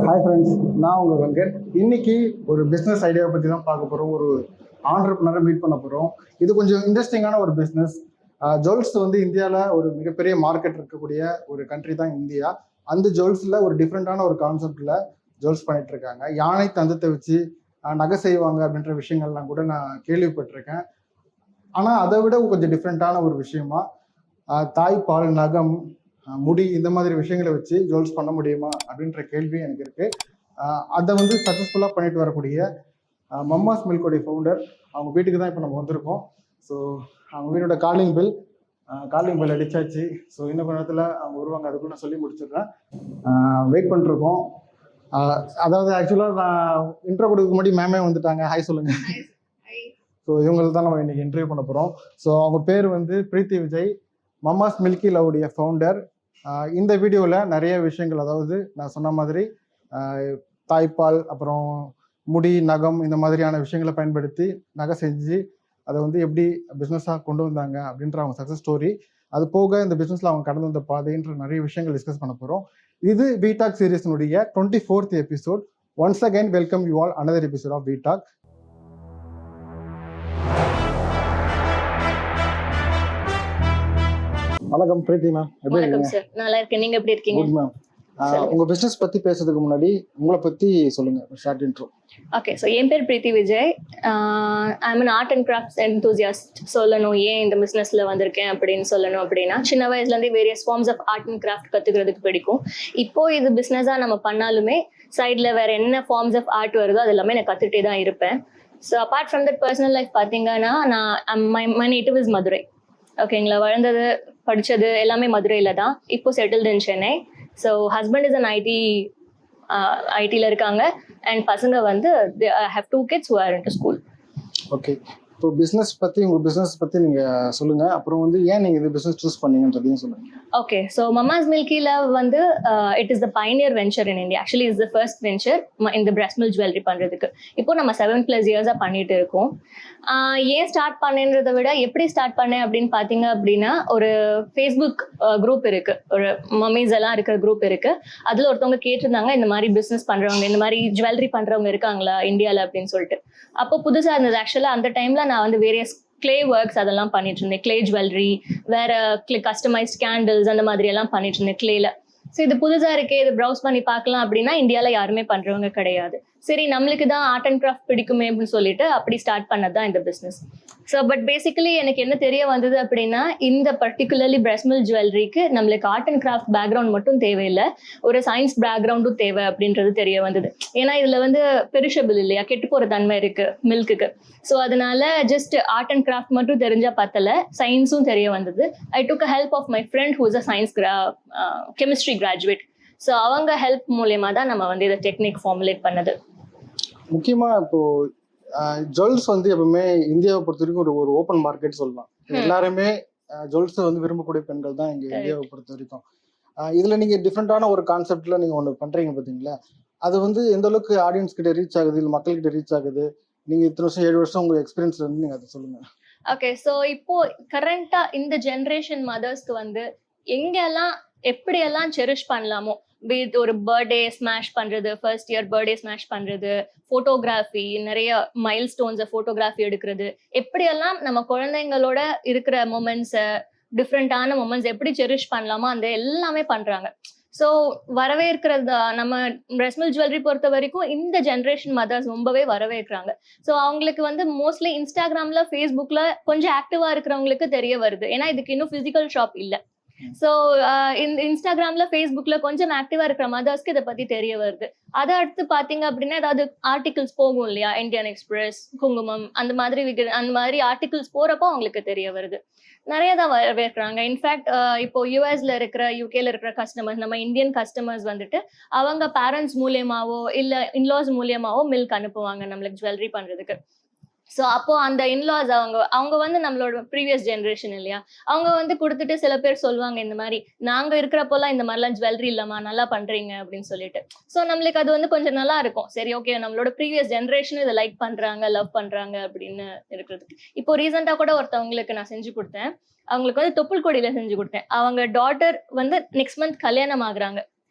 Hi friends, நான் உங்கள் வெங்கட். இன்னைக்கு ஒரு பிஸ்னஸ் ஐடியாவை பற்றி தான் பார்க்க போகிறோம். ஒரு ஆண்டர்ப்ரனரை மீட் பண்ண போகிறோம். இது கொஞ்சம் இன்ட்ரெஸ்டிங்கான ஒரு பிஸ்னஸ். ஜுவல்ஸ் வந்து இந்தியாவில் ஒரு மிகப்பெரிய மார்க்கெட் இருக்கக்கூடிய ஒரு கண்ட்ரி தான் இந்தியா. அந்த ஜுவல்ஸில் ஒரு டிஃப்ரெண்ட்டான ஒரு கான்செப்டில் ஜுவல்ஸ் பண்ணிட்டு இருக்காங்க. யானை தந்தத்தை வச்சு நகை செய்வாங்க அப்படின்ற விஷயங்கள்லாம் கூட நான் கேள்விப்பட்டிருக்கேன். ஆனால் அதை விட கொஞ்சம் டிஃப்ரெண்ட்டான ஒரு விஷயமா தாய்ப்பால், நகம், முடி இந்த மாதிரி விஷயங்களை வச்சு ஜுவல்ஸ் பண்ண முடியுமா அப்படின்ற கேள்வி எனக்கு இருக்கு. அதை வந்து சக்ஸஸ்ஃபுல்லாக பண்ணிட்டு வரக்கூடிய மம்மாஸ் மில்கோடைய ஃபவுண்டர் அவங்க வீட்டுக்கு தான் இப்போ நம்ம வந்திருக்கோம். ஸோ அவங்க வீட்டோட காலிங் பெல் அடிச்சாச்சு. ஸோ இன்னும் கொஞ்ச நேரத்தில் அவங்க வருவாங்க. அதுக்குள்ள நான் சொல்லி முடிச்சிடுறேன். வெயிட் பண்ணிருக்கோம். அதாவது ஆக்சுவலாக நான் இன்ட்ரோ கொடுக்க முன்னாடி மேமே வந்துட்டாங்க. ஹாய் சொல்லுங்க. ஸோ இவங்களை தான் நம்ம இன்னைக்கு இன்டர்வியூ பண்ண போகிறோம். ஸோ அவங்க பேர் வந்து பிரீத்தி விஜய், மம்மாஸ் மில்கி லவ்வுடைய ஃபவுண்டர். இந்த வீடியோவில் நிறைய விஷயங்கள், அதாவது நான் சொன்ன மாதிரி தாய்ப்பால், அப்புறம் முடி, நகம் இந்த மாதிரியான விஷயங்களை பயன்படுத்தி நகை செஞ்சு அதை வந்து எப்படி பிஸ்னஸாக கொண்டு வந்தாங்க அப்படின்ற அவங்க சக்ஸஸ் ஸ்டோரி, அது போக இந்த பிஸ்னஸில் அவங்க கடந்து வந்த பாதைன்ற நிறைய விஷயங்கள் டிஸ்கஸ் பண்ண போகிறோம். இது வீடாக் சீரீஸினுடைய 24th episode. Once again welcome you all another episode of வீடாக். வணக்கம் பிரீத்தி மேம், எப்படி இருக்கீங்க? சார், நல்லா இருக்கேன். நீங்க எப்படி இருக்கீங்க? Good ma'am. உங்க பிசினஸ் பத்தி பேசுறதுக்கு முன்னாடி உங்களை பத்தி சொல்லுங்க, ஷார்ட் இன்ட்ரோ. ஓகே, ஸோ என் பேர் Preethi Vijay. I am an art and crafts enthusiast. சொல்லணும் ஏன் இந்த பிஸ்னஸ்ல வந்திருக்கேன் அப்படின்னு சொல்லணும் அப்படின்னா, சின்ன வயசுலேருந்தே various forms of art and craft கற்றுக்கிறதுக்கு பிடிக்கும். இப்போ இது பிஸ்னஸாக நம்ம பண்ணாலுமே சைடில் வேற என்ன ஃபார்ம்ஸ் ஆஃப் ஆர்ட் வருதோ அது எல்லாமே நான் கற்றுக்கிட்டே தான் இருப்பேன். So apart from that personal life பார்த்தீங்கன்னா, மை நேட்டிவ் இஸ் மதுரை. ஓகேங்களா, வளர்ந்தது படித்தது எல்லாமே மதுரையில் தான். இப்போ settled in Chennai. So husband is an ஐடியில் இருக்காங்க. அண்ட் பசங்க வந்து I have 2 kids who are into school. Okay, இப்போ உங்க பிஸ்னஸ் பற்றி நீங்கள் சொல்லுங்கள். அப்புறம் வந்து ஏன் நீங்கள் இது பிஸ்னஸ் சூஸ் பண்ணீங்கன்றதையும் சொல்லுங்கள். Okay, so mamma's milky love வந்து it is the pioneer venture in India. Actually is the first venture இந்த பிரஸ்ட் மில்க் ஜுவல்லரி பண்ணுறதுக்கு. இப்போ நம்ம 7+ இயர்ஸாக பண்ணிட்டு இருக்கோம். ஏன் ஸ்டார்ட் பண்ணேன்றதை விட எப்படி ஸ்டார்ட் பண்ணேன் அப்படின்னு பார்த்தீங்க அப்படின்னா, ஒரு ஃபேஸ்புக் குரூப் இருக்குது, ஒரு மம்மிஸ் எல்லாம் இருக்கிற குரூப் இருக்குது. அதில் ஒருத்தவங்க கேட்டிருந்தாங்க, இந்த மாதிரி பிஸ்னஸ் பண்ணுறவங்க, இந்த மாதிரி ஜுவல்லரி பண்ணுறவங்க இருக்காங்களா இந்தியாவில் அப்படின்னு சொல்லிட்டு. அப்போ புதுசாக இருந்தது. ஆக்சுவலாக அந்த டைமில் நான் வந்து வேரியஸ் கிளே ஒர்க்ஸ் அதெல்லாம் பண்ணிட்டு இருந்தேன். கிளே ஜுவல்லரி, வேற கஸ்டமைஸ்ட் கேண்டில்ஸ் அந்த மாதிரி எல்லாம் பண்ணிட்டு இருந்தேன் கிளேல. ஸோ இது புதுசா இருக்கே, இது ப்ரௌஸ் பண்ணி பார்க்கலாம் அப்படின்னா இந்தியாவில் யாருமே பண்றவங்க கிடையாது. சரி, நம்மளுக்கு தான் ஆர்ட் அண்ட் கிராஃப்ட் பிடிக்குமே அப்படின்னு சொல்லிட்டு அப்படி ஸ்டார்ட் பண்ணது தான் இந்த பிஸ்னஸ். ஸோ பட் பேசிக்கலி எனக்கு என்ன தெரிய வந்தது அப்படின்னா, இந்த பர்டிகுலர்லி பிரஸ்ட் மில்க் ஜுவல்லரிக்கு நம்மளுக்கு ஆர்ட் அண்ட் கிராஃப்ட் பேக்ரவுண்ட் மட்டும் தேவையில்லை, ஒரு சயின்ஸ் பேக்ரவுண்டும் தேவை அப்படின்றது தெரிய வந்தது. ஏன்னா இதுல வந்து பெரிஷபிள் இல்லையா, கெட்டு போற தன்மை இருக்கு மில்க்குக்கு. ஸோ அதனால ஜஸ்ட் ஆர்ட் அண்ட் கிராஃப்ட் மட்டும் தெரிஞ்சா பத்தல, சயின்ஸும் தெரிய வந்தது. I took a help of my friend who is a science chemistry graduate. So அவங்க ஹெல்ப் மூலயமா தான் நம்ம வந்து இதை டெக்னிக் ஃபார்முலேட் பண்ணது. முக்கியமா இப்போ ஜுவல்ஸ் வந்து எப்பவுமே இந்தியாவை பொறுத்த வரைக்கும் ஒரு ஓப்பன் மார்க்கெட் சொல்லலாம். எல்லாருமே ஜுவல்ஸ் வந்து விரும்பக்கூடிய பெண்கள் தான் இங்க இந்தியாவை பொறுத்த வரைக்கும். இதுல நீங்க டிஃப்ரெண்டான ஒரு கான்செப்ட்ல நீங்க ஒன்று பண்றீங்க பாத்தீங்களா, அது வந்து எந்த அளவுக்கு ஆடியன்ஸ் கிட்ட ரீச் ஆகுது, இல்லை மக்கள் கிட்ட ரீச் ஆகுது? நீங்க இத்தனை வருஷம் 7 வருஷம் உங்க எக்ஸ்பீரியன்ஸ்ல இருந்து நீங்க அதை சொல்லுங்க. ஓகே, ஸோ இப்போ கரண்டா இந்த ஜென்ரேஷன் மதர்ஸ்க்கு வந்து எங்கெல்லாம் எப்படியெல்லாம் செரிஷ் பண்ணலாமோ, ஒரு பர்த்டே ஸ்மாஷ் பண்றது, ஃபர்ஸ்ட் இயர் பர்த்டே ஸ்மாஷ் பண்றது, போட்டோகிராஃபி, நிறைய மைல் ஸ்டோன்ஸை போட்டோகிராஃபி எடுக்கிறது, எப்படியெல்லாம் நம்ம குழந்தைங்களோட இருக்கிற மொமெண்ட்ஸை, டிஃப்ரெண்டான மொமெண்ட்ஸ் எப்படி செரிஷ் பண்ணலாமோ அந்த எல்லாமே பண்றாங்க. ஸோ வரவேற்கிறது நம்ம பிரஸ்ட் மில்க் ஜுவல்லரி பொறுத்த வரைக்கும் இந்த ஜென்ரேஷன் மதர்ஸ் ரொம்பவே வரவேற்கிறாங்க. ஸோ அவங்களுக்கு வந்து மோஸ்ட்லி இன்ஸ்டாகிராம்ல, ஃபேஸ்புக்ல கொஞ்சம் ஆக்டிவா இருக்கிறவங்களுக்கு தெரிய வருது. ஏன்னா இதுக்கு இன்னும் பிசிக்கல் ஷாப் இல்லை. ஸோ இந்த இன்ஸ்டாகிராம்ல, ஃபேஸ்புக்ல கொஞ்சம் ஆக்டிவா இருக்கிற மதர்ஸ்க்கு இதை பத்தி தெரிய வருது. அதை அடுத்து பாத்தீங்க அப்படின்னா, ஏதாவது ஆர்டிகிள்ஸ் போகும் இல்லையா, இந்தியன் எக்ஸ்பிரஸ், குங்குமம், அந்த மாதிரி ஆர்டிகிள்ஸ் போறப்போ அவங்களுக்கு தெரிய வருது. நிறைய தான் வரவேற்கிறாங்க. இன்ஃபேக்ட் இப்போ யூஎஸ்ல இருக்கிற, யூகேல இருக்கிற கஸ்டமர்ஸ், நம்ம இந்தியன் கஸ்டமர்ஸ் வந்துட்டு அவங்க பேரண்ட்ஸ் மூலியமாவோ இல்ல இன்லாஸ் மூலியமாவோ மில்க் அனுப்புவாங்க நம்மளுக்கு ஜுவல்லரி பண்றதுக்கு. ஸோ அப்போ அந்த இன்லாஸ் அவங்க வந்து நம்மளோட ப்ரீவியஸ் ஜென்ரேஷன் இல்லையா, அவங்க வந்து கொடுத்துட்டு சில பேர் சொல்லுவாங்க, இந்த மாதிரி நாங்க இருக்கிறப்போலாம் இந்த மாதிரிலாம் ஜுவல்லரி இல்லம்மா, நல்லா பண்றீங்க அப்படின்னு சொல்லிட்டு. ஸோ நம்மளுக்கு அது வந்து கொஞ்சம் நல்லா இருக்கும். சரி, ஓகே, நம்மளோட ப்ரீவியஸ் ஜென்ரேஷன் இதை லைக் பண்றாங்க, லவ் பண்றாங்க அப்படின்னு இருக்கிறதுக்கு. இப்போ ரீசெண்டா கூட ஒருத்தவங்களுக்கு நான் செஞ்சு கொடுத்தேன். அவங்களுக்கு வந்து தொப்புள் கொடியில செஞ்சு கொடுத்தேன். அவங்க டாட்டர் வந்து நெக்ஸ்ட் மந்த் கல்யாணம் ஆகுறாங்க.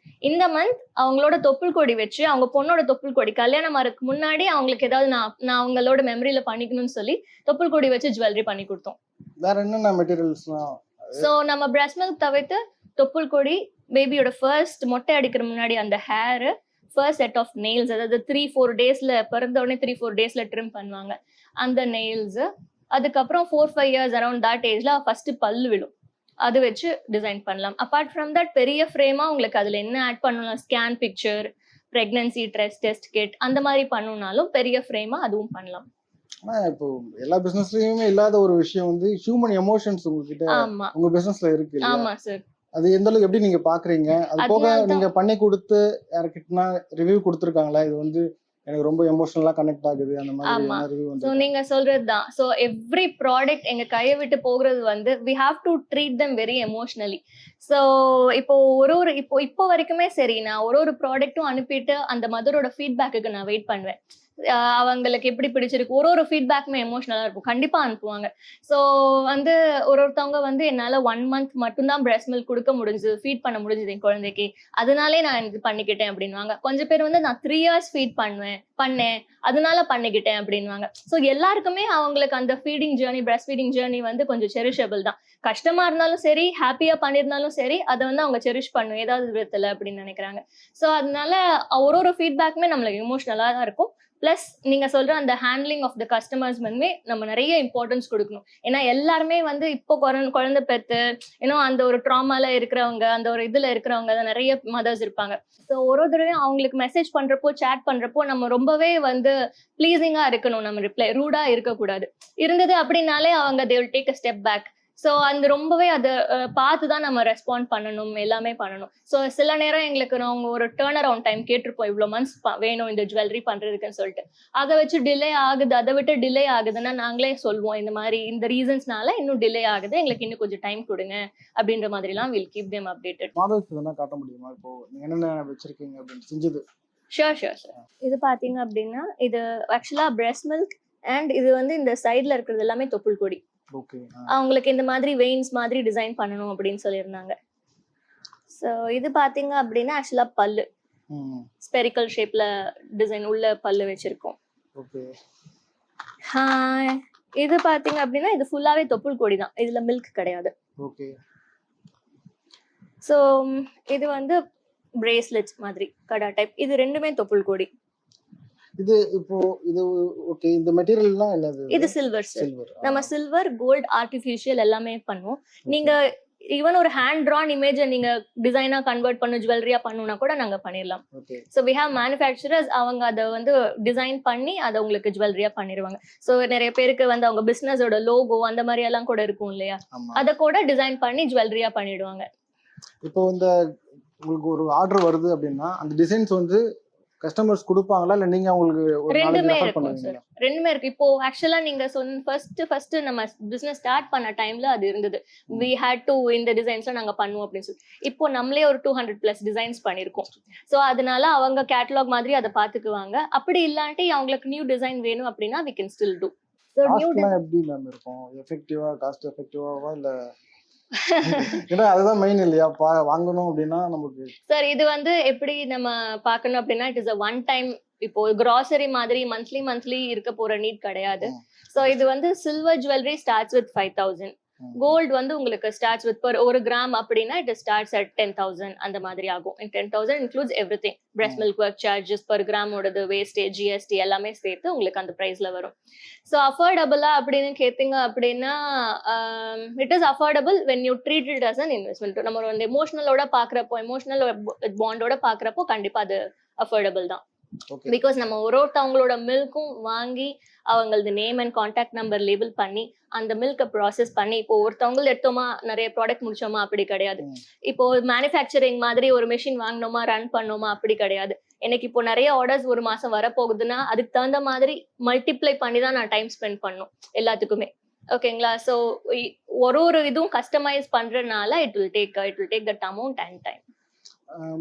இந்த மந்த் அவங்களோட தொப்புள் கொடி வச்சு அவங்க பொண்ணோட தொப்புள் கொடி கல்யாணம் ஆறதுக்கு முன்னாடி அவங்களுக்கு ஏதாவது நான் அவங்களோட மெமரியில பண்ணிக்கணும்னு சொல்லி தொப்புள் கொடி வச்சு ஜுவல்லரி பண்ணி கொடுத்தோம். வேற என்னென்ன மெட்டீரியல்ஸ்லாம்? சோ நம்ம பிரஸ்ட் மில்க் தவிர்த்து தொப்புள் கொடி, பேபியோட ஃபர்ஸ்ட் மொட்டை அடிக்கிற முன்னாடி அந்த hair, first set of nails, அதாவது 3-4 டேஸ்ல பிறந்த உடனே 3-4 டேஸ்ல ட்ரிம் பண்ணுவாங்க அந்த நெயில்ஸ். அதுக்கப்புறம் 4-5 இயர்ஸ் அரௌண்ட் தட் ஏஜ்ல ஃபர்ஸ்ட் பல்லு விழும், அது வச்சு டிசைன் பண்ணலாம். அப்பார்ட் ஃப்ரம் தட் பெரிய ஃப்ரேமா உங்களுக்கு அதுல என்ன ஆட் பண்ணலாம், scan picture, pregnancy test kit அந்த மாதிரி பண்ணணும்னாலும் பெரிய ஃப்ரேமா அதுவும் பண்ணலாம். ஆனா இப்போ எல்லா பிசினஸ்லயுமே இல்லாத ஒரு விஷயம் வந்து ஹியூமன் எமோஷன்ஸ் உங்ககிட்ட ஆமா உங்க பிசினஸ்ல இருக்கு இல்லையா? ஆமா சார். அது எந்த அளவுக்கு எப்படி நீங்க பாக்குறீங்க? அது போக அதனாலதான் நீங்க பண்ணி கொடுத்து யாருக்கிட்டனா ரிவ்யூ கொடுத்துருக்காங்களா, இது வந்து எனக்கு ரொம்ப எமோஷனலா கனெக்ட் ஆகுது அந்த மாதிரி ஆமா. என்ன ரிவ்யூ சோ வந்து? நீங்க சொல்றதுதான். சோ எவ்ரி ப்ராடக்ட் எங்க கையை விட்டு போகிறது வந்து we have to treat them very emotionally. So இப்போ இப்போ வரைக்குமே சரி, நான் ஒரு ப்ராடக்ட்டும் அனுப்பிட்டு அந்த மதரோட ஃபீட்பேக்குக்கு நான் வெயிட் பண்ணுவேன். அவங்களுக்கு எப்படி பிடிச்சிருக்கு, ஒரு ஃபீட்பேக்குமே எமோஷனலா இருக்கும், கண்டிப்பா அனுப்புவாங்க. சோ வந்து ஒருத்தவங்க வந்து என்னால 1 மந்த் மட்டும்தான் பிரஸ்ட் மில்க் கொடுக்க முடிஞ்சது, ஃபீட் பண்ண முடிஞ்சது என் குழந்தைக்கு, அதனாலே நான் இது பண்ணிக்கிட்டேன் அப்படின்வாங்க. கொஞ்சம் பேர் வந்து நான் 3 இயர்ஸ் ஃபீட் பண்ணேன் அதனால பண்ணிக்கிட்டேன் அப்படின்வாங்க. சோ எல்லாருக்குமே அவங்களுக்கு அந்த feeding journey, breast feeding journey வந்து கொஞ்சம் செரிஷபிள் தான். கஷ்டமா இருந்தாலும் சரி, ஹாப்பியா பண்ணிருந்தாலும் சரி, அதை வந்து அவங்க செரிஷ் பண்ணும் ஏதாவது விதத்துல அப்படின்னு நினைக்கிறாங்க. சோ அதனால ஒரு ஃபீட்பேக்குமே நம்மளுக்கு எமோஷனலா தான் இருக்கும். பிளஸ் நீங்க சொல்ற அந்த ஹேண்ட்லிங் ஆஃப் த கஸ்டமர்ஸ் வந்து நம்ம நிறைய இம்பார்ட்டன்ஸ் கொடுக்கணும். ஏன்னா எல்லாருமே வந்து இப்போ குழந்தை பெத்து ஏன்னா அந்த ஒரு ட்ராமால இருக்கிறவங்க, அந்த ஒரு இதுல இருக்கிறவங்க தான் நிறைய மதர்ஸ் இருப்பாங்க. ஸோ ஒரு தடவையும் அவங்களுக்கு மெசேஜ் பண்றப்போ, சேட் பண்றப்போ நம்ம ரொம்பவே வந்து ப்ளீசிங்கா இருக்கணும். நம்ம ரிப்ளை ரூடா இருக்கக்கூடாது. இருந்தது அப்படின்னாலே அவங்க they will take a step back. So அந்த ரொம்பவே அதை பார்த்து தான் நம்ம ரெஸ்பாண்ட் பண்ணணும், எல்லாமே பண்ணணும். ஸோ சில நேரம் எங்களுக்கு நாங்கள் ஒரு டேர்ன் அரவுண்ட் டைம் கேட்டிருப்போம், இவ்வளோ மந்த்ஸ் வேணும் இந்த ஜுவல்லரி பண்றதுக்குன்னு சொல்லிட்டு. அதை வச்சு டிலே ஆகுது, அதை விட்டு டிலே ஆகுதுன்னா நாங்களே சொல்லுவோம், இந்த மாதிரி இந்த ரீசன்ஸ்னால இன்னும் டிலே ஆகுது, எங்களுக்கு இன்னும் கொஞ்சம் டைம் கொடுங்க அப்படின்ற மாதிரிலாம் will keep them updated. Models வேணா காட்ட முடியுமா? இப்போ நீங்க என்னென்ன வச்சிருக்கீங்க அப்படின்னு செஞ்சது? Sure sir. இது பாத்தீங்க அப்படின்னா இது ஆக்சுவலா பிரஸ்ட் மில்க் அண்ட் இது வந்து இந்த சைட்ல இருக்கிறது எல்லாமே தொப்புள் கொடி. ஓகே. அவங்களுக்கு இந்த மாதிரி வெயின்ஸ் மாதிரி டிசைன் பண்ணணும் அப்படின்னு சொல்லியிருந்தாங்க. ஸோ இது பாத்தீங்க அப்படின்னா ஆக்சுவலா பல்லு ஸ்பெரிக்கல் ஷேப்ல டிசைன் உள்ள பல்லு வச்சிருக்கோம். ஓகே. இது பாத்தீங்க அப்படின்னா இது ஃபுல்லாவே தொப்புள் கொடி தான், இதுல மில்க் கிடையாது. ஓகே. ஸோ இது வந்து பிரேஸ்லெட்ஸ் மாதிரி கடா டைப், இது ரெண்டுமே தொப்புள் கொடி. இது இப்போ இது ஓகே. இந்த மெட்டீரியல்லாம் என்னது? இது சில்வர் சார். சில்வர். நம்ம சில்வர், கோல்ட், ஆர்டிஃபிஷியல் எல்லாமே பண்ணுவோம். நீங்க ஈவன் ஒரு ஹேண்ட் ட்ரான் இமேஜை நீங்க டிசைனா கன்வெர்ட் பண்ணு ஜுவல்லரியா பண்ணணும்னா கூட நாங்க பண்ணிடலாம். ஸோ வி ஹேவ் மேனுஃபேக்சரர்ஸ், அவங்க அதை வந்து டிசைன் பண்ணி அதை உங்களுக்கு ஜுவல்லரியா பண்ணிடுவாங்க. ஸோ நிறைய பேருக்கு வந்து அவங்க பிசினஸோட லோகோ அந்த மாதிரி எல்லாம் கூட இருக்கும் இல்லையா, அதை கூட டிசைன் பண்ணி ஜுவல்லரியா பண்ணிடுவாங்க. இப்போ இந்த உங்களுக்கு ஒரு ஆர்டர் வருது அப்படின்னா அந்த டிசைன்ஸ் வந்து கஸ்டமர்ஸ் கொடுப்பாங்களா, இல்ல நீங்க அவங்களுக்கு ஒரு ரெண்டுமே நாளைக்கு ரெஃபர் இருக்கும் பண்ணுவீங்களா? சார், ரெண்டுமே இருக்கு. இப்போ ஆக்சுவலா நீங்க சொன்ன ஃபர்ஸ்ட் நம்ம பிசினஸ் ஸ்டார்ட் பண்ண டைம்ல அது இருந்தது. we had to இந்த டிசைன்ஸ்ல நாங்க பண்ணுவோம் அப்படின்னு சொல்லி. இப்போ நம்மளே ஒரு 200+ டிசைன்ஸ் பண்ணிருக்கோம். சோ அதனால அவங்க கேட்டலாக் மாதிரி அதை பாத்துக்குவாங்க. அப்படி இல்லாட்டி அவங்களுக்கு நியூ டிசைன் வேணும் அப்படின்னா we can still do. So new காஸ்ட்லாம் எப்படி மேம் இருக்கும்? எஃபெக்டிவா, காஸ்ட் எஃபெக்டிவாவா இல்ல? ஏன்னா அதுதான் மெயின் இல்லையா, வாங்கணும் அப்படின்னா நமக்கு. சார் இது வந்து எப்படி நம்ம பார்க்கணும் அப்படின்னா it is a one time. இப்போ கிராசரி மாதிரி மந்த்லி இருக்க போற நீட் கிடையாது. சோ இது வந்து silver jewellery starts with 5000, gold வந்து உங்களுக்கு ஸ்டார்ட்ஸ் வித் per 1 கிராம் அப்படின்னா இட் ஸ்டார்ட்ஸ் அட் 10,000 அந்த மாதிரி ஆகும். 10,000 includes everything, breast milk work charges, per கிராமோடது வேஸ்டேஜ், ஜிஎஸ்டி எல்லாமே சேர்த்து உங்களுக்கு அந்த பிரைஸ்ல வரும். ஸோ அஃபோர்டபுளா அப்படின்னு கேட்டீங்க அப்படின்னா it is affordable when you treat it as an investment. நம்ம வந்து எமோஷனலோட பாக்குறப்போ, எமோஷனல் பாண்டோட பாக்குறப்போ கண்டிப்பா அது அஃபோர்டபுள் தான். பிகாஸ் நம்ம ஒருத்தவங்களோட மில்க்கும் வாங்கி அவங்களது name and contact number label பண்ணி அந்த மில்கை ப்ராசஸ் பண்ணி இப்போ ஒருத்தவங்க எடுத்தோமா நிறைய ப்ராடக்ட் முடிச்சோமா அப்படி கிடையாது. இப்போ மேனுஃபேக்சரிங் மாதிரி ஒரு மெஷின் வாங்கினோமா ரன் பண்ணோமா அப்படி கிடையாது. எனக்கு இப்போ நிறைய ஆர்டர்ஸ் ஒரு மாசம் வரப்போகுதுன்னா அதுக்கு தகுந்த மாதிரி மல்டிப்ளை பண்ணி தான் நான் டைம் ஸ்பெண்ட் பண்ணும் எல்லாத்துக்குமே. ஓகேங்களா? ஸோ ஒரு இதுவும் கஸ்டமைஸ் பண்றதுனால it will take that amount and time.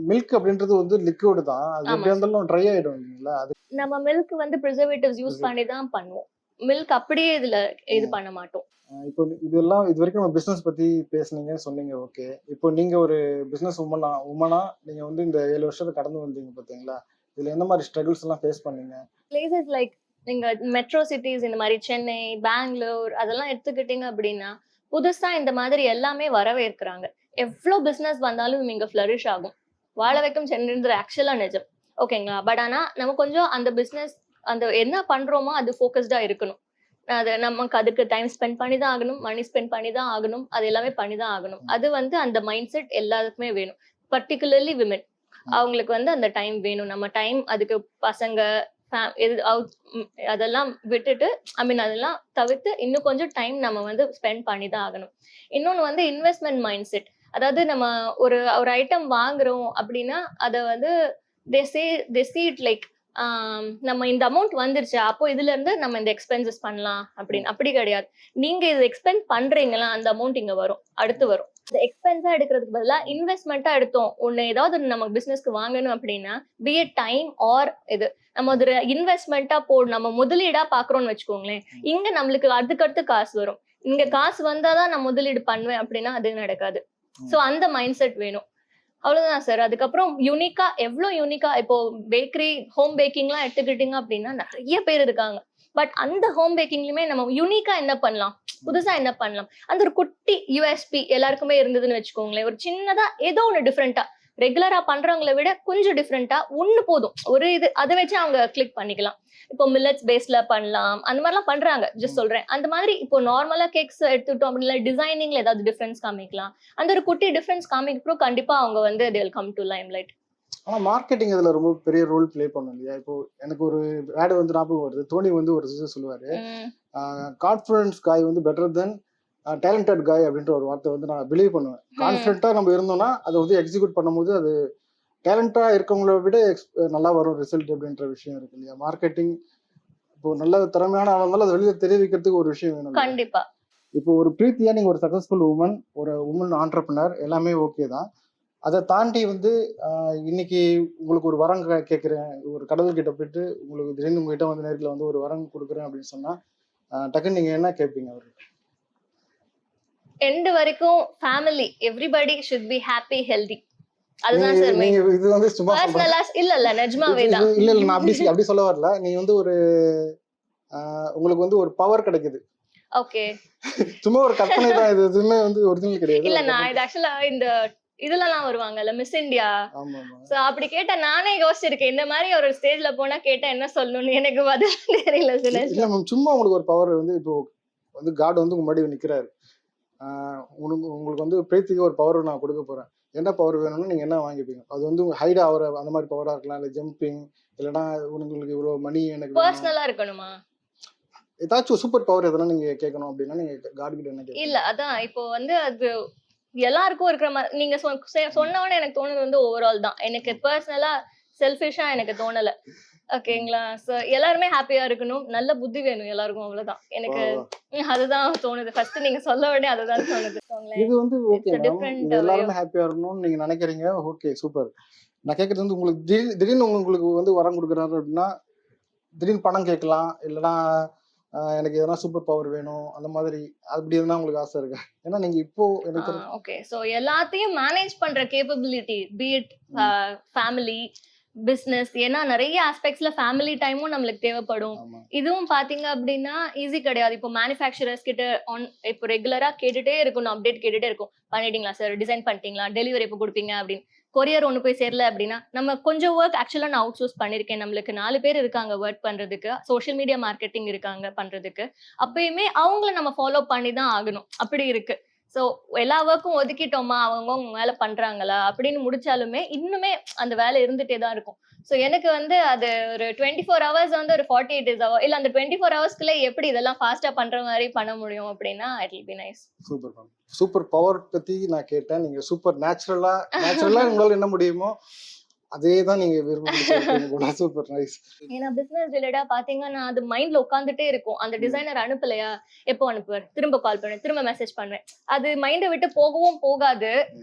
Milk அப்படின்றது வந்து லிக்விட் தான், அது எப்படி இருந்தாலும் ட்ரை ஆயிடும் இல்லைங்களா? அது நம்ம மில்க் வந்து ப்ரிசர்வேட்டிவ்ஸ் யூஸ் பண்ணி தான் பண்ணுவோம். மில்க் அப்படியே இதுல இது பண்ண மாட்டோம். இப்போ இதெல்லாம் இது வரைக்கும் நம்ம பிசினஸ் பத்தி பேசுனீங்க சொன்னீங்க. ஓகே, இப்போ நீங்க ஒரு பிசினஸ் உமனா நீங்க வந்து இந்த 7 வருஷத்தை கடந்து வந்தீங்க பாத்தீங்களா? இதுல என்ன மாதிரி ஸ்ட்ரகிள்ஸ் எல்லாம் ஃபேஸ் பண்ணீங்க? பிளேசஸ் லைக் நீங்க மெட்ரோ சிட்டிஸ் இந்த மாதிரி சென்னை, பெங்களூர் அதெல்லாம் எடுத்துக்கிட்டீங்க அப்படின்னா புதுசா இந்த மாதிரி எல்லாமே வரவேற்கிறாங்க. எவ்வளோ பிசினஸ் வந்தாலும் இங்க ஃபிளரிஷ் ஆகும். வாழ வைக்கும் சென்னைன்றது ஆக்சுவலா நிஜம். ஓகேங்களா? பட் ஆனா நம்ம கொஞ்சம் அந்த பிசினஸ் அந்த என்ன பண்றோமோ அது ஃபோக்கஸ்டா இருக்கணும். அது நமக்கு அதுக்கு டைம் ஸ்பெண்ட் பண்ணி தான் ஆகணும், மணி ஸ்பெண்ட் பண்ணி தான் ஆகணும், அது எல்லாமே பண்ணி தான் ஆகணும். அது வந்து அந்த மைண்ட் செட் எல்லாருக்குமே வேணும். Particularly women. அவங்களுக்கு வந்து அந்த டைம் வேணும். நம்ம டைம் அதுக்கு பசங்க அதெல்லாம் விட்டுட்டு அதெல்லாம் தவிர்த்து இன்னும் கொஞ்சம் டைம் நம்ம வந்து ஸ்பெண்ட் பண்ணி தான் ஆகணும். இன்னொன்னு வந்து இன்வெஸ்ட்மெண்ட் மைண்ட் செட். அதாவது நம்ம ஒரு ஒரு ஐட்டம் வாங்குறோம் அப்படின்னா அதை வந்து they see it like நம்ம இந்த அமௌண்ட் வந்துருச்சு அப்போ இதுல இருந்து நம்ம இந்த எக்ஸ்பென்சஸ் பண்ணலாம் அப்படின்னு. அப்படி கிடையாது. நீங்க இது எக்ஸ்பெண்ட் பண்றீங்களா அந்த அமௌண்ட் இங்க வரும், அடுத்து வரும். இந்த எக்ஸ்பென்ஸா எடுக்கிறதுக்கு பதிலா இன்வெஸ்ட்மெண்ட்டா எடுத்தோம் ஒண்ணு ஏதாவது நம்ம பிசினஸ்க்கு வாங்கணும் அப்படின்னா பி எ டைம் ஆர் இது நம்ம ஒரு இன்வெஸ்ட்மெண்ட்டா நம்ம முதலீடா பாக்குறோம்னு வச்சுக்கோங்களேன். இங்க நம்மளுக்கு அதுக்கடுத்து காசு வரும். இங்க காசு வந்தாதான் நான் முதலீடு பண்ணுவேன் அப்படின்னா அது நடக்காது. சோ அந்த மைண்ட் செட் வேணும். அவ்வளவுதான் சார். அதுக்கப்புறம் யூனிக்கா எவ்வளவு யூனிக்கா இப்போ பேக்கரி ஹோம் பேக்கிங்லாம் எடுத்துக்கிட்டீங்க அப்படின்னா நிறைய பேர் இருக்காங்க. பட் அந்த ஹோம் பேக்கிங்லயுமே நம்ம யூனிக்கா என்ன பண்ணலாம், புதுசா என்ன பண்ணலாம், அந்த ஒரு குட்டி யூஎஸ்பி எல்லாருக்குமே இருந்ததுன்னு வச்சுக்கோங்களேன். ஒரு சின்னதா ஏதோ ஒண்ணு டிஃப்ரெண்டா ரெகுலரா பண்றவங்களை விட கொஞ்சம் டிஃப்ரெண்டா ஒண்ணு போதும். ஒரு இது அதை வச்சு அவங்க கிளிக் பண்ணிக்கலாம். இப்போ மில்லட்ஸ் பேஸ்ல பண்ணலாம், அந்த மாதிரிலாம் பண்றாங்க. ஜஸ்ட் சொல்றேன். அந்த மாதிரி இப்போ நார்மலா கேக்ஸ் எடுத்துட்டோம் அப்படின்னா டிசைனிங்ல ஏதாவது டிஃபரன்ஸ் காமிக்கலாம். அந்த ஒரு குட்டி டிஃபரன்ஸ் காமிக்கிறப்போ கண்டிப்பா அவங்க வந்து they will come to limelight. ஆனா மார்க்கெட்டிங் இதுல ரொம்ப பெரிய ரோல் பிளே பண்ணும் இல்லையா? இப்போ எனக்கு ஒரு ஆட் வந்து ஞாபகம் வருது. தோனி வந்து ஒரு சொல்லுவாரு, கான்ஃபிடன்ஸ் காய் வந்து பெட்டர் தென் டேலண்டட் காய் அப்படின்ற ஒரு வார்த்தை வந்து நான் பிலீவ் பண்ணுவேன். கான்ஃபிடென்ட்டா நம்ம இருந்தோம்னா அதை வந்து எக்ஸிக்யூட் பண்ணும்போது அது டேலண்டா இருக்கவங்கள விட நல்லா வரும் ரிசல்ட் அப்படின்ற விஷயம் இருக்கு இல்லையா? மார்க்கெட்டிங் இப்போ நல்ல திறமையான ஆளுங்களும் அதை வெளியில தெரிவிக்கிறதுக்கு ஒரு விஷயம் வேணும். கண்டிப்பா. இப்போ ஒரு பிரீத்தியா நீங்க ஒரு சக்சஸ்ஃபுல் உமன், ஒரு உமன் ஆண்டர்பிரினர், எல்லாமே ஓகே தான். அதை தாண்டி வந்து இன்னைக்கு உங்களுக்கு ஒரு வரம் கேட்குறேன், ஒரு கடவுள் கிட்ட போயிட்டு உங்களுக்கு திடீர்னு உங்ககிட்ட வந்து நேரில் வந்து ஒரு வரம் கொடுக்குறேன் அப்படின்னு சொன்னா டக்குன்னு நீங்க என்ன கேட்பீங்க அவருக்கு? எண்ட் வரைக்கும் family everybody should be happy healthy. அதுதான் சார் மெயின். இது வந்து சும்மா பர்சனலா இல்ல நிஜமாவே தான். இல்ல நான் அப்படி சொல்ல வரல. நீங்க வந்து ஒரு உங்களுக்கு வந்து ஒரு பவர் கிடைக்குது. ஓகே. சும்மா ஒரு கற்பனை தான் இது. எதுவுமே வந்து ஒரிஜினல் கிடையாது. இல்ல நான் இது ஆக்சுவலா இந்த இதுலலாம் வருவாங்கல்ல மிஸ் இந்தியா. ஆமா. சோ அப்படி கேட்டா நானே யோசிச்சிருக்கேன். இந்த மாதிரி ஒரு ஸ்டேஜ்ல போனா கேட்டா என்ன சொல்லணும்னு எனக்கு பதில் தெரியல சார். இல்ல மேம், சும்மா உங்களுக்கு ஒரு பவர் வந்து இப்போ வந்து காட் வந்து உங்க முன்னாடி நிக்கிறாரு. உங்களுக்கு வந்து பிரீத்திக்கு ஒரு பவர் நான் கொடுக்க போறேன். என்ன பவர் வேணும்னு நீங்க என்ன வாங்கிப்பீங்க? அது வந்து ஹைட் ஆகிற அந்த மாதிரி பவரா இருக்கலாம், இல்ல ஜம்பிங், இல்லைன்னா உங்களுக்கு இவ்வளவு மணி எனக்கு பர்சனலா இருக்கணுமா? ஏதாச்சும் சூப்பர் பவர் எதனா நீங்க கேட்கணும் அப்படின்னா நீங்க காட் கிட்ட என்ன கேட்பீங்க? இல்ல அதான் இப்போ வந்து அது எல்லாருக்கும் இருக்கிற மாதிரி நீங்க சொன்னவொடனே எனக்கு தோணுது வந்து ஓவரால் தான். எனக்கு பர்சனலா செல்ஃபிஷா எனக்கு தோணல. ஓகேங்களா? சோ எல்லாருமே ஹாப்பியா இருக்கணும், நல்ல புத்தி வேணும் எல்லாருக்கும், அவ்வளவுதான். எனக்கு அதுதான் தோணுது. ஃபர்ஸ்ட் நீங்க சொல்ல உடனே அதுதான் தோணுது. இது வந்து ஓகே, எல்லாருமே ஹாப்பியா இருக்கணும்னு நீங்க நினைக்கிறீங்க. Okay, super. நான் கேட்கறது வந்து உங்களுக்கு திடீர்னு உங்களுக்கு வந்து வரம் கொடுக்குறாரு அப்படின்னா திடீர்னு பணம் கேட்கலாம், இல்லைன்னா எனக்கு எதனா சூப்பர் பவர் வேணும், அந்த மாதிரி அப்படி இருந்தா உங்களுக்கு ஆசை இருக்கு? ஏன்னா நீங்க இப்போ எனக்கு ஓகே, சோ எல்லாத்தையும் மேனேஜ் பண்ற capability be it family business, ஏன்னா நிறைய ஆஸ்பெக்ட்ஸ்ல ஃபேமிலி டைமும் நம்மளுக்கு தேவைப்படும். இதுவும் பாத்தீங்க அப்படின்னா ஈஸி கிடையாது. இப்போ மேனுஃபேக்சரர்ஸ் கிட்ட இப்போ ரெகுலரா கேட்டுட்டே இருக்கணும், அப்டேட் கேட்டுட்டே இருக்கும். பண்ணிட்டீங்களா சார், டிசைன் பண்ணிட்டீங்களா, டெலிவரி எப்போ கொடுப்பீங்க அப்படின்னு. கொரியர் ஒன்று போய் சேரல அப்படின்னா நம்ம கொஞ்சம் ஒர்க் ஆக்சுவலா நான் அவுட் சோர்ஸ் பண்ணிருக்கேன். நம்மளுக்கு 4 பேர் இருக்காங்க ஒர்க் பண்றதுக்கு, சோஷியல் மீடியா மார்க்கெட்டிங் இருக்காங்க பண்றதுக்கு. அப்பயுமே அவங்கள நம்ம ஃபாலோ பண்ணி தான் ஆகணும், அப்படி இருக்கு. சோ எல்லா ஒர்க்கும் ஒதுக்கிட்டோமா, அவங்க மேல பண்றாங்களா அப்படின்னு முடிச்சாலுமே இன்னுமே அந்த வேலை இருந்துட்டே தான் இருக்கும். சோ எனக்கு வந்து அது ஒரு 24 hours வந்து ஒரு 48 days இல்ல அந்த 24 hoursக்குள்ள எப்படி இதெல்லாம் ஃபாஸ்டா பண்ற மாதிரி பண்ண முடியும் அப்படின்னா it will be nice. Super ma'am. Super power பத்தி நான் கேட்டேன். நீங்க சூப்பர் நேச்சுரலா உங்களால என்ன முடியுமோ அதே தான் நீங்க விரும்பி கூட. Super nice. ஏன்னா பிசினஸ் ரிலேட்டடா பாத்தீங்கன்னா அது மைண்ட்ல உட்காந்துட்டே இருக்கும். அந்த டிசைனர் அனுப்பலையா, எப்போ அனுப்புவார், திரும்ப கால் பண்ணுவேன், திரும்ப மெசேஜ் பண்ணுவேன். அது மைண்டை விட்டு போகவும் போகாது.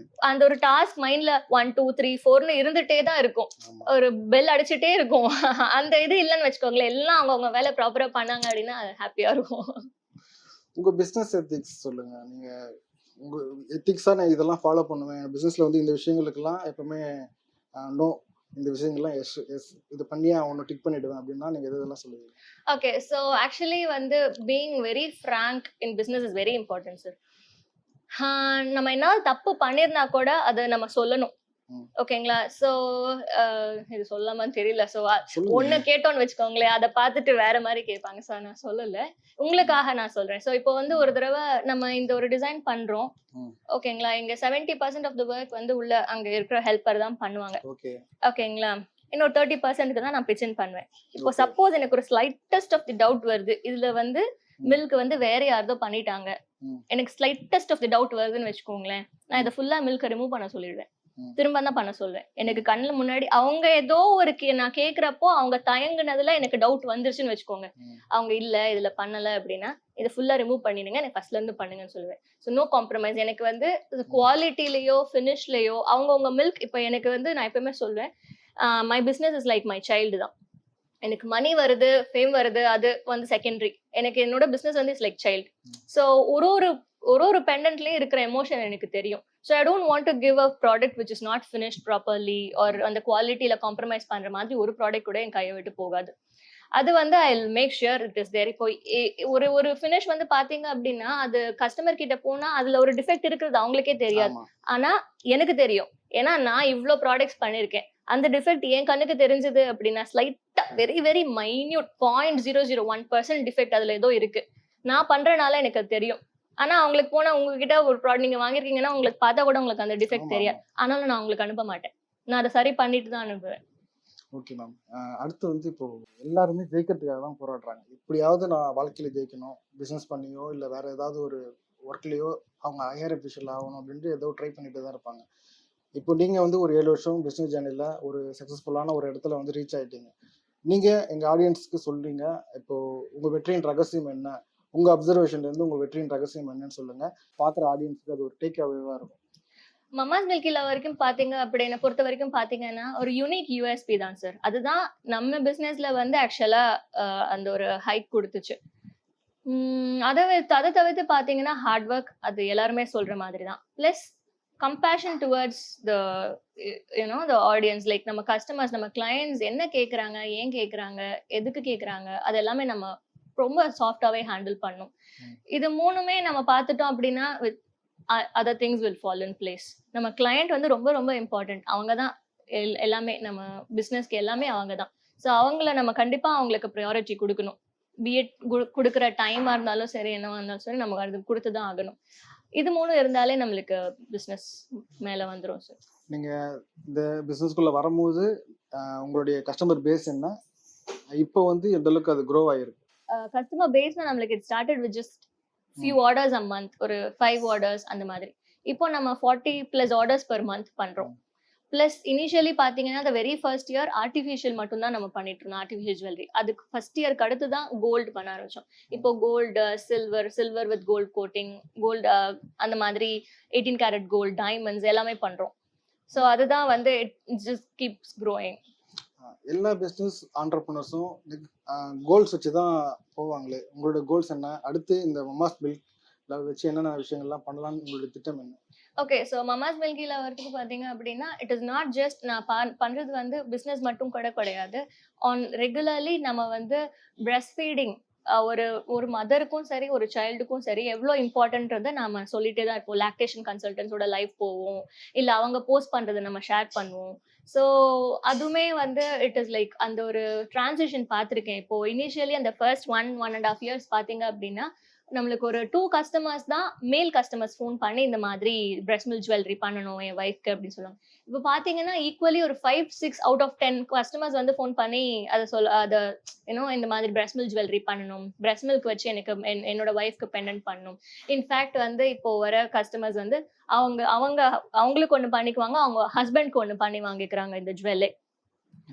அந்த ஒரு டாஸ்க் மைண்ட்ல 1 2 3 4ன்னு இருந்துட்டே தான் இருக்கும். ஒரு பெல் அடிச்சுட்டே இருக்கும். அந்த இது இல்லைன்னு வச்சுக்கோங்களேன், எல்லாம் அவங்க வேலை ப்ராப்பரா பண்ணாங்க அப்படின்னா ஹாப்பியா இருக்கும். உங்க பிசினஸ் எத்திக்ஸ் சொல்லுங்க. நீங்க உங்க எத்திக்ஸா நான் இதெல்லாம் ஃபாலோ பண்ணுவேன், பிசினஸ்ல வந்து இந்த விஷயங்களுக்கெல்லாம் எப்பவுமே நோ, இந்த விஷயங்கள்லாம் எஸ் எஸ் இது பண்ணியே அவனை டிக் பண்ணிடுவேன் அப்படின்னா நீங்க இதெல்லாம் சொல்லுவீங்க? ஓகே, ஸோ ஆக்சுவலி வந்து being very frank in business is very important sir. நம்ம என்ன தப்பு பண்ணியிருந்தா கூட அதை நம்ம சொல்லணும். ஓகேங்களா? ஸோ இது சொல்லாமான்னு தெரியல. ஸோ ஒண்ணு கேட்டோம்னு வச்சுக்கோங்களேன், அதை பார்த்துட்டு வேற மாதிரி கேட்பாங்க. ஸோ நான் சொல்லல, உங்களுக்காக நான் சொல்றேன். ஸோ இப்போ வந்து ஒரு தடவை நம்ம இந்த ஒரு டிசைன் பண்றோம், ஓகேங்களா? இங்க 70% ஆஃப் த ஒர்க் வந்து உள்ள அங்க இருக்கிற ஹெல்ப்பர் தான் பண்ணுவாங்க, ஓகேங்களா? இன்னொரு 30%க்கு தான் நான் பிச்சின் பண்ணுவேன். இப்போ சப்போஸ் எனக்கு ஒரு ஸ்லைட்டஸ்ட் ஆஃப் தி டவுட் வருது, இதுல வந்து மில்க் வந்து வேற யாரதோ பண்ணிட்டாங்க, எனக்கு ஸ்லைட்டஸ்ட் ஆஃப் தி டவுட் வருதுன்னு வச்சுக்கோங்களேன், நான் இதை ஃபுல்லா மில்க் ரிமூவ் பண்ண சொல்லிடுவேன். திரும்ப தான் பண்ண சொல்வேன். எனக்கு கண்ணுல முன்னாடி அவங்க ஏதோ ஒரு நான் கேக்குறப்போ அவங்க தயங்குனதுல எனக்கு டவுட் வந்துருச்சுன்னு வச்சுக்கோங்க, அவங்க இல்ல இதுல பண்ணல அப்படின்னா இதை ஃபுல்லா ரிமூவ் பண்ணிடுங்க, எனக்கு ஃபர்ஸ்ட்ல இருந்து பண்ணுங்கன்னு சொல்லுவேன். So no compromise. எனக்கு வந்து குவாலிட்டிலயோ ஃபினிஷ்லயோ அவங்கவுங்க மில்க், இப்போ எனக்கு வந்து நான் எப்பவுமே சொல்வேன், my business is like my child தான். எனக்கு மணி வருது, ஃபேம் வருது, அது வந்து செகண்டரி. எனக்கு என்னோட பிசினஸ் வந்து இஸ் லைக் சைல்டு. ஸோ ஒரு பெண்டன்ட்லயும் இருக்கிற எமோஷன் எனக்கு தெரியும். So I don't want to give a product which is not finished properly, or அந்த குவாலிட்டியில காம்ப்ரமைஸ் பண்ற மாதிரி ஒரு ப்ராடக்ட் கூட என் கையை விட்டு போகாது. அது வந்து I will make sure it is there. இப்போ ஒரு ஃபினிஷ் வந்து பாத்தீங்க அப்படின்னா அது கஸ்டமர் கிட்ட போனா அதுல ஒரு டிஃபெக்ட் இருக்கிறது அவங்களுக்கே தெரியாது, ஆனா எனக்கு தெரியும். ஏன்னா நான் இவ்ளோ ப்ராடக்ட்ஸ் பண்ணிருக்கேன். அந்த டிஃபெக்ட் என் கண்ணுக்கு தெரிஞ்சது அப்படின்னா ஸ்லைட்டா வெரி வெரி மைன்யூட் 0.001% டிஃபெக்ட் அதுல ஏதோ இருக்கு, நான் பண்றனால எனக்கு அது தெரியும். ஆனா அவங்களுக்கு போனா உங்ககிட்ட ஒரு ப்ராடக்ட் நீங்க வாங்கிருக்கீங்கன்னா உங்களுக்கு பார்த்தா கூட உங்களுக்கு அந்த டிஃபெக்ட் தெரியாது, ஆனாலும் நான் உங்களுக்கு அனுப்ப மாட்டேன், நான் அதை சரி பண்ணிட்டு தான் அனுப்புவேன். Okay ma'am. அடுத்து வந்து இப்போ எல்லாருமே ஜெயிக்கிறதுக்காக தான் போராடுறாங்க. இப்படியாவது நான் வாழ்க்கையில ஜெயிக்கணும், பிசினஸ் பண்ணியோ இல்லை வேற ஏதாவது ஒரு ஒர்க்லயோ அவங்க ஹையர் அஃபிஷியல் ஆகணும் அப்படின்ட்டு ஏதோ ட்ரை பண்ணிட்டு தான் இருப்பாங்க. இப்போ நீங்க வந்து ஒரு 7 வருஷம் பிசினஸ் ஜேர்னில ஒரு சக்சஸ்ஃபுல்லான ஒரு இடத்துல வந்து ரீச் ஆயிட்டீங்க. நீங்க எங்க ஆடியன்ஸ்க்கு சொல்றீங்க, இப்போ உங்க வெற்றியின் ரகசியம் என்ன, உங்க அப்சர்வேஷன்ல இருந்து உங்க வெற்றியின் ரகசியம் என்னன்னு சொல்லுங்க. பாக்குற ஆடியன்ஸ்க்கு அது ஒரு டேக் அவேவா இருக்கும். மமாஸ் மில்கில வரைக்கும் பாத்தீங்க அப்படின்னு பொறுத்த வரைக்கும் பாத்தீங்கன்னா ஒரு யூனிக் யூஎஸ்பி தான் சார். அதுதான் நம்ம பிசினஸ்ல வந்து ஆக்சுவலா அந்த ஒரு ஹைக் கொடுத்துச்சு. அதை தவிர்த்து பாத்தீங்கன்னா ஹார்ட் ஒர்க், அது எல்லாருமே சொல்ற மாதிரி தான். Plus compassion towards the the audience, like நம்ம கஸ்டமர்ஸ், நம்ம கிளையன்ட்ஸ் என்ன கேட்குறாங்க, ஏன் கேட்குறாங்க, எதுக்கு கேட்குறாங்க, அது எல்லாமே நம்ம ரொம்ப சாஃப்டாவே ஹேண்டில் பண்ணும். இது மூணுமே நம்ம பார்த்துட்டோம் அப்படின்னா other things will fall in place. நம்ம கிளையண்ட் வந்து ரொம்ப ரொம்ப இம்பார்ட்டன்ட். அவங்க தான் எல்லாமே, நம்ம பிசினஸ்க்கு எல்லாமே அவங்க தான். ஸோ அவங்கள நம்ம கண்டிப்பா அவங்களுக்கு ப்ரையாரிட்டி கொடுக்கணும். பிஎட் கொடுக்குற டைமா இருந்தாலும் சரி, என்னவா இருந்தாலும் சரி, நமக்கு அது கொடுத்து தான் ஆகணும். இது மூணும் இருந்தாலே நம்மளுக்கு பிசினஸ் மேல வந்துரும் சார். நீங்க இந்த பிசினஸ்க்குள்ள வரும்போது உங்களுடைய கஸ்டமர் பேஸ் என்ன, இப்போ வந்து எந்த அளவுக்கு அது க்ரோ ஆயிருக்கு? கஸ்டமர் பேஸ்னா நம்மளுக்கு it started with just few orders a month, ஒரு 5 orders அந்த மாதிரி. இப்போ நம்ம 40+ orders per month பண்றோம். பிளஸ் இனிஷியலி பாத்தீங்கன்னா the very first year artificial மட்டும் தான் நம்ம பண்ணிட்டு இருந்தோம், ஆர்டிஃபிஷியல் ஜுவல்லரி. அதுக்கு ஃபர்ஸ்ட் இயர்க்கு அடுத்து தான் கோல்டு பண்ண ஆரம்பிச்சோம். இப்போ gold, silver with gold coating, gold அந்த மாதிரி 18 கேரட் கோல்டு, டைமண்ட்ஸ் எல்லாமே பண்றோம். ஸோ அதுதான் வந்து இட் ஜஸ்ட் கீப்ஸ் க்ரோயிங். எல்லா பிசினஸ் ஆண்டர்பிரினர்ஸும் கோல்ஸ் வச்சு தான் போவாங்களே. உங்களோட கோல்ஸ் என்ன? அடுத்து இந்த மமாஸ் மில்க்ல வச்சு என்னென்ன விஷயங்கள்லாம் பண்ணலாம்னு உங்களுடைய திட்டம் என்ன? ஓகே, ஸோ மமாஸ் மில்கில வரதுக்கு பார்த்தீங்க அப்படின்னா இட் இஸ் நாட் ஜஸ்ட் நான் பண்றது வந்து பிஸ்னஸ் மட்டும் கூட கிடையாது. ஆன் ரெகுலர்லி நம்ம வந்து பிரெஸ்ட் ஃபீடிங், ஒரு மதருக்கும் சரி ஒரு சைல்டுக்கும் சரி எவ்வளோ இம்பார்ட்டன்றதை நாம சொல்லிட்டே தான் இருப்போம். லாக்டேஷன் கன்சல்டன்ஸோட லைவ் போவோம், இல்லை அவங்க போஸ்ட் பண்றதை நம்ம ஷேர் பண்ணுவோம். ஸோ அதுவுமே வந்து இட் இஸ் லைக் அந்த ஒரு டிரான்சிஷன் பார்த்துருக்கேன். இப்போ இனிஷியலி அந்த ஃபர்ஸ்ட் 1.5 years பார்த்தீங்க அப்படின்னா நம்மளுக்கு ஒரு 2 கஸ்டமர்ஸ் தான், மேல் கஸ்டமர்ஸ் ஃபோன் பண்ணி இந்த மாதிரி பிரெஸ்ட் மில்க் ஜுவல்லரி பண்ணணும் என் ஒய்ஃப்க்கு அப்படின்னு சொல்லுவாங்க. இப்போ பாத்தீங்கன்னா ஈக்குவலி ஒரு 5-6 out of 10 கஸ்டமர்ஸ் வந்து ஃபோன் பண்ணி அதை இந்த மாதிரி பிரெஸ்ட் மில்க் ஜுவல்லரி பண்ணணும், பிரெஸ்ட் மில்க் வச்சு எனக்கு என்னோட ஒய்ஃப்க்கு பெண்டன்ட் பண்ணணும். இன்ஃபேக்ட் வந்து இப்போ வர கஸ்டமர்ஸ் வந்து அவங்களுக்கு ஒன்று பண்ணிக்குவாங்க, அவங்க ஹஸ்பண்ட்க்கு ஒன்று பண்ணி வாங்கிக்கிறாங்க இந்த ஜுவல்லே.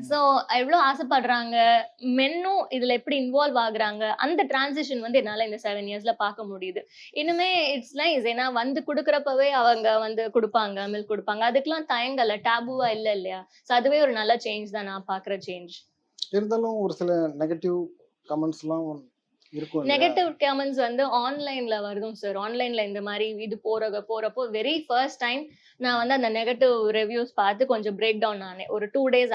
ஸோ எவ்வளோ ஆசைப்படுறாங்க, மென்னும் இதுல எப்படி இன்வால்வ் ஆகுறாங்க, அந்த டிரான்சிஷன் வந்து என்னால இந்த 7 இயர்ஸ்ல பார்க்க முடியுது. இனிமே இட்ஸ் நைஸ். ஏன்னா வந்து குடுக்குறப்பவே அவங்க வந்து குடுப்பாங்க, மில்க் குடுப்பாங்க. அதுக்கெல்லாம் தயங்கல. டேபூவா இல்ல இல்லையா? ஸோ அதுவே ஒரு நல்ல சேஞ்ச் தான் நான் பார்க்குற சேஞ்ச். இருந்தாலும் ஒரு சில நெகட்டிவ் கமெண்ட்ஸ்லாம் இருக்கும் இல்லையா? நெகட்டிவ் கமெண்ட்ஸ் வந்து ஆன்லைன்ல வருதும் சார். ஆன்லைன்ல இந்த மாரி இது போறப்போ வெரி ஃபர்ஸ்ட் டைம் நான் வந்து அந்த நெகட்டிவ் ரிவ்யூஸ் பார்த்து கொஞ்சம் பிரேக் டவுன் ஆனேன். ஒரு 2 டேஸ்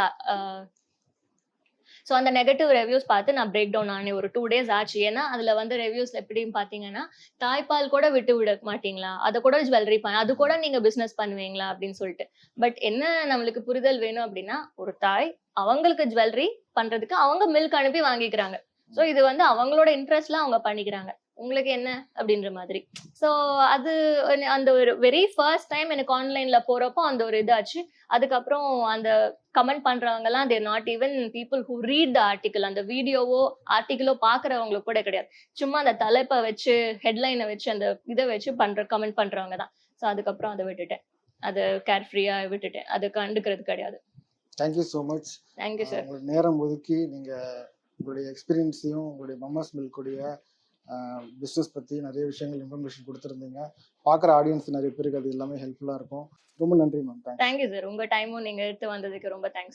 ஸோ அந்த நெகட்டிவ் ரிவ்யூஸ் பார்த்து நான் பிரேக் டவுன் ஆனேன். ஒரு 2 டேஸ் ஆச்சு. ஏன்னா, அதுல வந்து ரிவ்யூஸ்ல எப்படின்னு பார்த்தீங்கன்னா, தாய்ப்பால் கூட விட்டு விட மாட்டீங்களா? அத கூட ஜுவல்லரி அது கூட நீங்க பிசினஸ் பண்ணுவீங்களா? அப்படின்னு சொல்லிட்டு. பட் என்ன நம்மளுக்கு புரிதல் வேணும் அப்படின்னா, ஒரு தாய் அவங்களுக்கு ஜுவல்லரி பண்றதுக்கு அவங்க மில்க் அனுப்பி வாங்கிக்கிறாங்க. ஸோ இது வந்து அவங்களோட இன்ட்ரெஸ்ட்ல அவங்க பண்ணிக்கிறாங்க. உங்களுக்கு என்ன? அப்படின்ற மாதிரி. ஸோ அது அந்த ஒரு வெரி ஃபர்ஸ்ட் டைம் எனக்கு ஆன்லைன்ல போறப்போ அந்த ஒரு இதாச்சு. அதுக்கப்புறம் அந்த கமெண்ட் பண்றவங்கலாம் there not even people who read the article. அந்த வீடியோவோ, ஆர்டிக்கிளோ பார்க்கிறவங்களுக்கு கூட கிடையாது. சும்மா அந்த தலைப்ப வச்சு, ஹெட்லைன வச்சு, அந்த இத வச்சு கமெண்ட் பண்றவங்க தான். ஸோ அதுக்கப்புறம் அத விட்டுட்டேன். அத கேர் ஃப்ரீயா விட்டுட்டேன். அத கண்டுக்கிறது கிடையாது. Thank you so much. Thank you sir. உங்களுக்கு நேரம் ஒதுக்கி நீங்க உங்களுடைய எக்ஸ்பீரியன்ஸையும் உங்களுடைய மம்மாஸ் மில்க்குடைய பிஸ்னஸ் பற்றி நிறைய விஷயங்கள் இன்ஃபர்மேஷன் கொடுத்துருந்தீங்க. பார்க்குற ஆடியன்ஸ் நிறைய பேருக்கு அது எல்லாமே ஹெல்ப்ஃபுல்லாக இருக்கும். ரொம்ப நன்றி ma'am. Thanks. Thank you sir. உங்க டைமும் நீங்க எடுத்து வந்ததுக்கு ரொம்ப தேங்க்ஸ்.